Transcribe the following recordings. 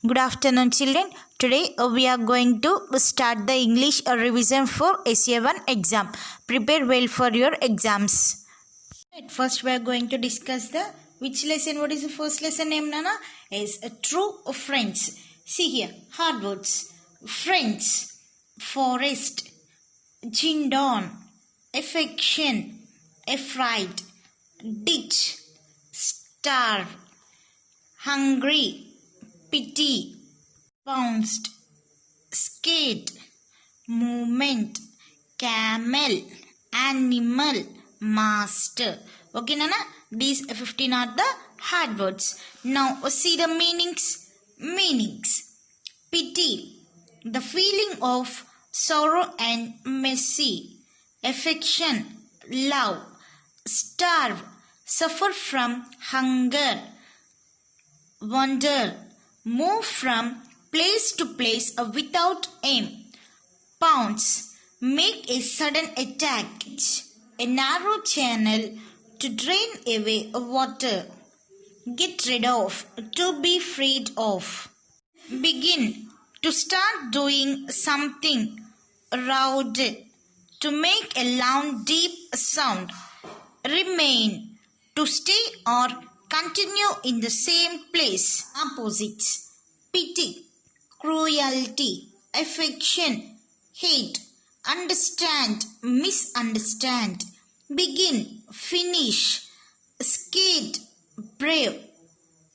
Good afternoon, children. Today we are going to start the English revision for SA1 exam. Prepare well for your exams. At first, we are going to discuss the which lesson. What is the first lesson name, Nana? Is true friends. See here, hard words. Friends, forest, jindon, affection, affright, ditch, starve, hungry, pity, pounced, skate, movement, camel, animal, master. Okay, Nana? These 15 are the hard words. Now, see the meanings. Meanings. Pity, the feeling of sorrow and mercy. Affection, love. Starve, suffer from hunger. Wander, move from place to place without aim. Pounce, make a sudden attack. A narrow channel to drain away water. Get rid of, to be freed of. Begin, to start doing something. Round, to make a loud deep sound. Remain, to stay or continue in the same place. Opposites. Pity, cruelty, affection, hate, understand, misunderstand. Begin, finish, skate, brave.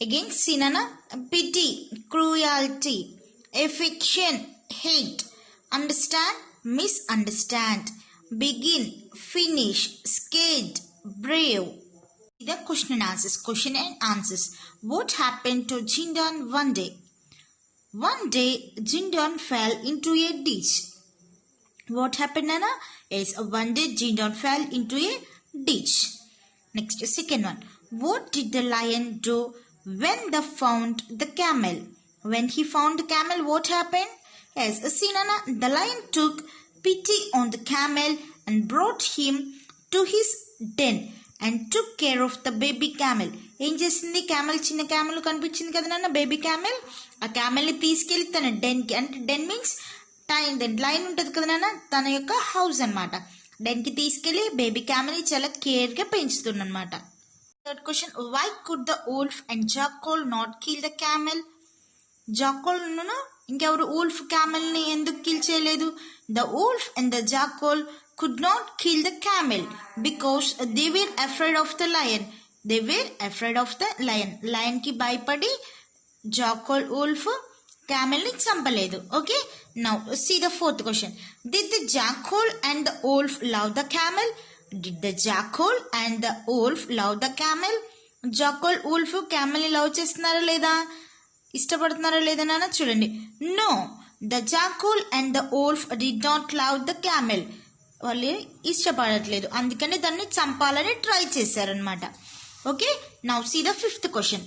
Again, Sinana, pity, cruelty, affection, hate, understand, misunderstand. Begin, finish, skate, brave. The question and answers. Question and answers. What happened to Jindon one day? One day, Jindon fell into a ditch. What happened, Nana? Yes, one day Jindon fell into a ditch. Next, second one. What did the lion do when they found the camel? When he found the camel, what happened? Yes, see, Nana, the lion took pity on the camel and brought him to his den and took care of the baby camel. ఏం చేసింది? Camel, చిన్న camel కనిపించింది కదా నాన్న, baby camel. ఆ క్యామెల్ని తీసుకెళ్ళి తన డెన్కి, అంటే డెన్ మీన్స్ లైన్ ఉంటుంది కదా నాన్న, తన యొక్క హౌస్ అనమాట. డెన్కి తీసుకెళ్ళి బేబీ క్యామెల్ని చాలా కేర్గా పెంచుతుందన్నమాట. Third question. Why could the wolf and jackal not kill the camel? జాకోల్ను ఇంకెవరు వోల్ఫ్ క్యామెల్ని ఎందుకు కిల్ చేయలేదు? The wolf and the jackal could not kill the camel because they were afraid of the lion. They were afraid of the lion. Lion ki bhayapadi jackal wolf camel ni champaledu. Okay, now see the fourth question. Did the jackal and the wolf love the camel? Did the jackal and the wolf love the camel? Jackal wolf camel ni love chestunara leda, ishtapadutunnara leda nana chudandi. No, the jackal and the wolf did not love the camel. వాళ్ళు ఇష్టపడట్లేదు, అందుకని దాన్ని చంపాలని try చేశారనమాట. Okay, now see the fifth question.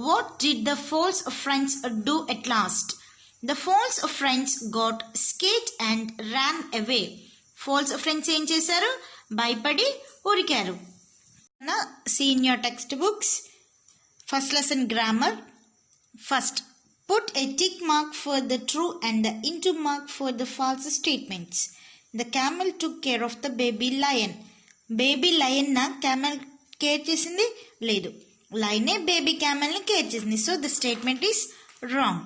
What did the false friends do at last? The false friends got scared and ran away. False friends ఏం చేశారు? భయపడి ఉరికారు. See in your textbooks. First lesson grammar. First, put a tick mark for the true and the into mark for the false statements. The camel took care of the baby lion. Baby lion na camel care chesindi ledu. Lion e baby camel ni care chesindi. So the statement is wrong.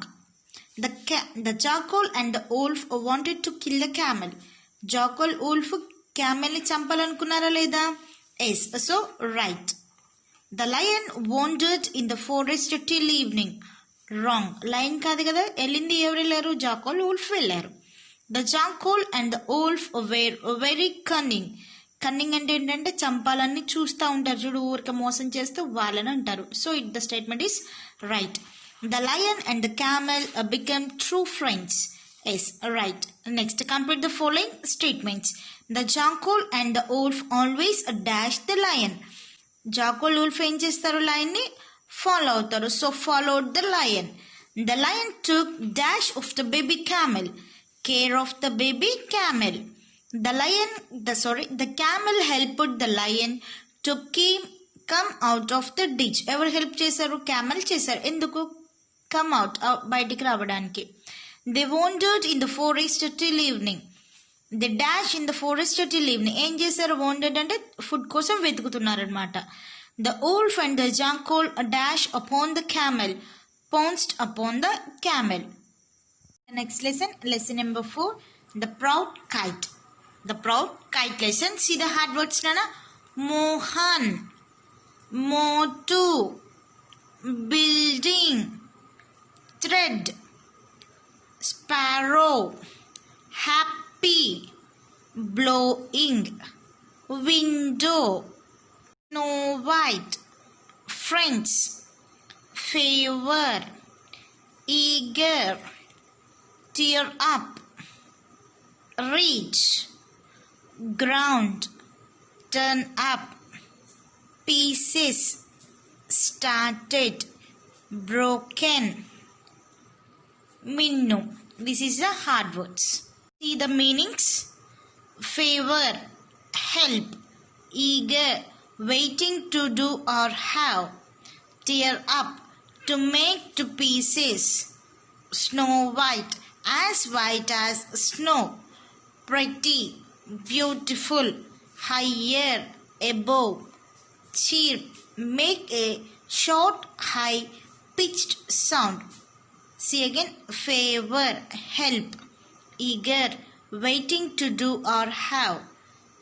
The jackal and the wolf wanted to kill the camel. Jackal wolf camel ni champalanukunnara leda? Yes, so right. The lion wandered in the forest till evening. Wrong. Lion కాదు కదా, వెళ్ళింది ఎవరు వెళ్ళారు? జాకోల్, wolf వెళ్ళారు. The jackal and the wolf were very cunning. Cunning అంటే ఏంటంటే చంపాలని చూస్తూ ఉంటారు చూడు, ఊరికే మోసం చేస్తూ వాళ్ళని అంటారు. So the statement is right. The lion and the camel became true friends. Yes, right. Next, complete the following statements. The jackal and the wolf always dash the lion. Jackal, wolf ఏం చేస్తారు? Lion ని follow అవుతారు. So followed the lion. The lion took dash of the baby camel. Care of the baby camel. The camel helped the lion to come out of the ditch. ఎవరు help చేశారు? Camel చేశారు. ఎందుకు? come out బయటికి రావడానికి. They wandered in the forest till evening. They dash in the forest till evening. ఏం చేశారు? wandered అంటే food కోసం వెతుకుతున్నారనమాట. The wolf and the jackal dash upon the camel, pounced upon the camel. The next lesson, lesson number 4, the proud kite. The proud kite lesson. See the hard words nana. Mohan, motu, building, thread, sparrow, happy, blowing, window, Snow White, friends, favor, eager, tear up, reach, ground, turn up, pieces, started, broken, minnu. This is the hard words. See the meanings. Favor, help, eager, waiting to do or have, tear up, to make to pieces, Snow White as snow, pretty, beautiful, higher, above, cheap, make a short high pitched sound. See again. Favor, help, eager, waiting to do or have,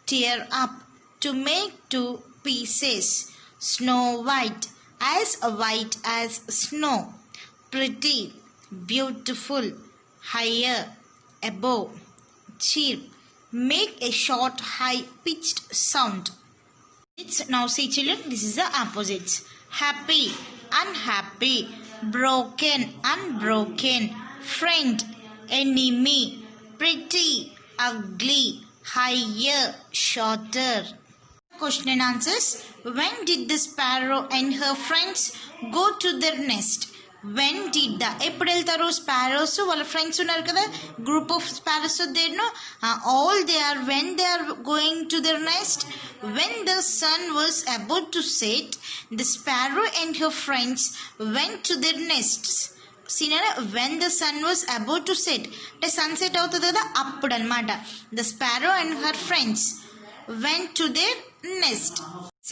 tear up, to make to pieces, Snow White as snow, pretty, beautiful, higher, above, cheap, make a short high pitched sound. It's now see children, this is the opposites. Happy, unhappy, broken, unbroken, friend, enemy, pretty, ugly, higher, shorter. Question and answers. When did the sparrow and her friends go to their nest? When did the ఎప్పుడు వెళ్తారు? Sparrows వాళ్ళ friends ఉన్నారు కదా, group of sparrows దేర్ను all they are when they are going to their nest. When the sun was about to set, the sparrow and her friends went to their nests. సీనరా when the sun was about to set అంటే sunset అవుతుంది కదా అప్పుడు అనమాట. The sparrow and her friends went to their nest.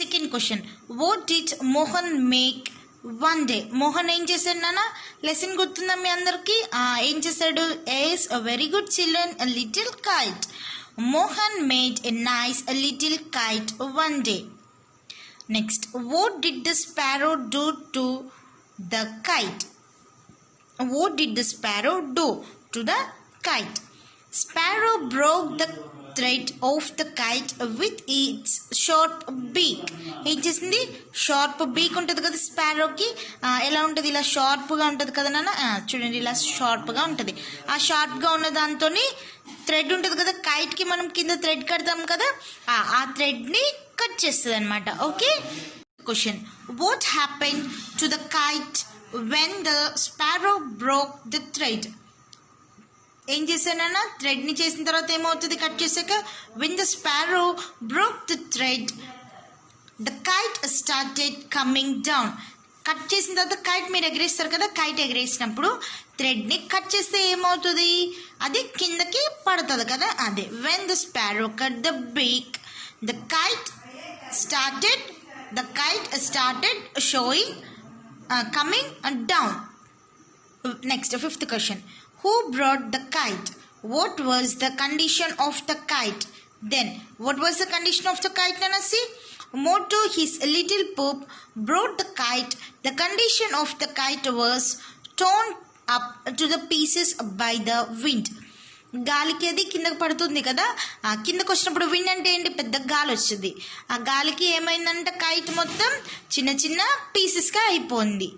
Second question, what did Mohan make one day? Mohan ఏం చేశాడు నాన్న? లెసన్ గుర్తుందా మీ అందరికి? ఏం చేశాడు? Yes uh very good children, a little kite. Mohan made a nice uh little kite one day. Next, what did the sparrow do to the kite? What did the sparrow do to the kite? Sparrow broke the thread of the kite with its sharp beak. ఏం చేసింది? Sharp బీక్ ఉంటుంది కదా స్పారోకి. ఎలా ఉంటుంది? ఇలా షార్ప్గా ఉంటుంది కదా నాన్న. చూడండి ఇలా షార్ప్గా ఉంటుంది. ఆ షార్ప్గా ఉన్న దాంతో థ్రెడ్ ఉంటుంది కదా కైట్కి, మనం కింద థ్రెడ్ కడతాం కదా, ఆ థ్రెడ్ని కట్ చేస్తుంది అనమాట. Okay. Question, what happen to the kite when the sparrow broke the thread? ఏం చేశానన్నా? థ్రెడ్ని చేసిన తర్వాత ఏమవుతుంది కట్ చేశాక? when the sparrow broke the thread, the kite started coming down. Cut చేసిన తర్వాత కైట్ మీరు ఎగరేస్తారు కదా, కైట్ ఎగరేసినప్పుడు థ్రెడ్ని కట్ చేస్తే ఏమవుతుంది? అది కిందకి పడుతుంది కదా, అదే. when the sparrow cut the beak, the kite started showing coming down. Next, fifth question, who brought the kite? What was the condition of the kite? Then what was the condition of the kite, Nana? See, Motu, his little pup, brought the kite. The condition of the kite was torn up to the pieces by the wind. గాలికి అది కిందకి పడుతుంది కదా, కిందకు వచ్చినప్పుడు wind అంటే ఏంటి? పెద్ద గాలి వచ్చింది. ఆ గాలికి ఏమైందంటే కైట్ మొత్తం చిన్న చిన్న పీసెస్గా అయిపోయింది.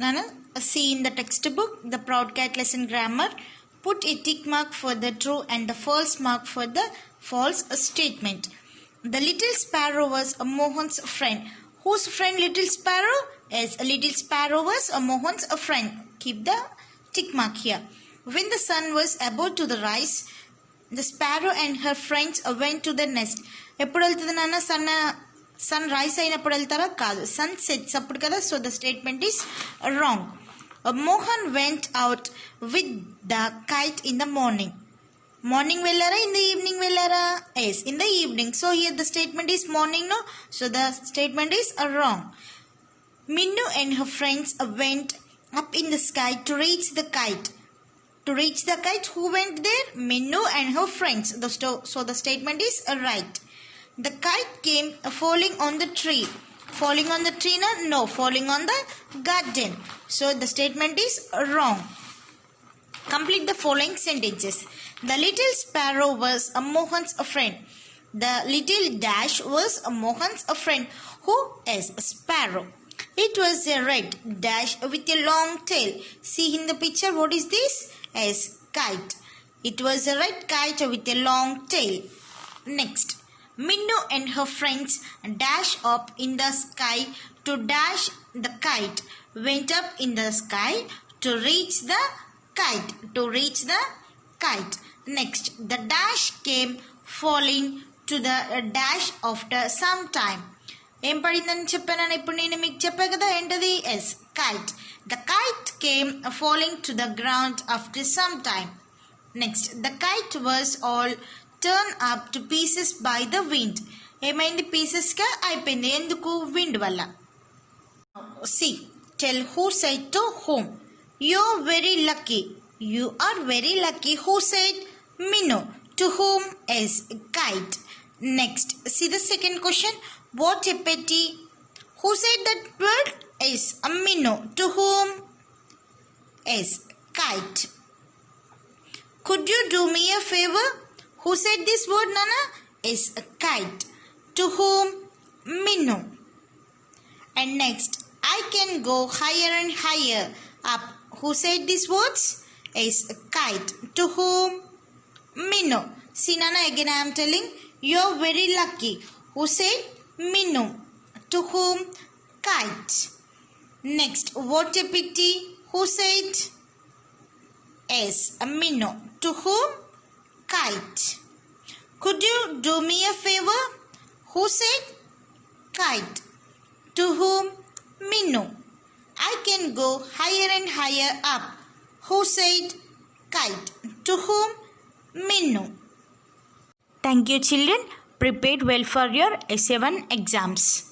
నాన్న, see in the text book the proud kite lesson grammar. Put a tick mark for the true and the false mark for the false statement. The little sparrow was Mohan's friend. Whose friend? Little sparrow. Yes, little sparrow was Mohan's friend. Keep the tick mark here. When the sun was about to rise, the sparrow and her friends went to their nest. ఎప్పుడు వెళ్తుంది నాన్న? Sun rice అయినప్పుడు వెళ్తారా? కాదు, sun sets అప్పుడు కదా. So the statement is wrong. Mohan went out with the kite in the morning. Morning vellara, in the evening vellara? Yes, in the evening. So here the statement is morning, no? So the statement is wrong. Minnu and her friends went up in the sky to reach the kite. To reach the kite, who went there? Minnu and her friends. So the statement is right. The kite came falling on the tree. Falling on the tree? No, falling on the garden. So the statement is wrong. Complete the following sentences. The little sparrow was Mohan's friend. The little dash was Mohan's friend. Who is a sparrow? It was a red dash with a long tail. See in the picture, what is this? As kite. It was a red kite with a long tail. Next, Minnu and her friends dash up in the sky to dash the kite. Went up in the sky to reach the kite. To reach the kite. Next, the dash came falling to the dash after some time. ఏం పడిందని చెప్పానని ఇప్పుడు నేను మీకు చెప్పా కదా ఏంటది yes kite the kite came falling to the ground after some time next the kite was all torn up to pieces by the wind ఏమైంది పీసెస్గా అయిపోయింది ఎందుకు విండ్ వల్ల see tell who said to whom you are very lucky you are very lucky who said Minnu to whom is kite. Next, see the second question. What a pity. Who said that word? Is a Minnu. To whom is kite. Could you do me a favor? Who said this word, Nana? Is a kite. To whom? Minnu. And next, I can go higher and higher up. Who said these words? Is a kite. To whom? Minnu. See Nana, again I am telling you are very lucky. Who said? Minnu. To whom? Kite. Next, what a pity. Who said? Yes, Minnu. To whom? Kite. Could you do me a favor? Who said? Kite. To whom? Minnu. I can go higher and higher up. Who said? Kite. To whom? Minnu. Thank you children. Prepared well for your SA1 exams.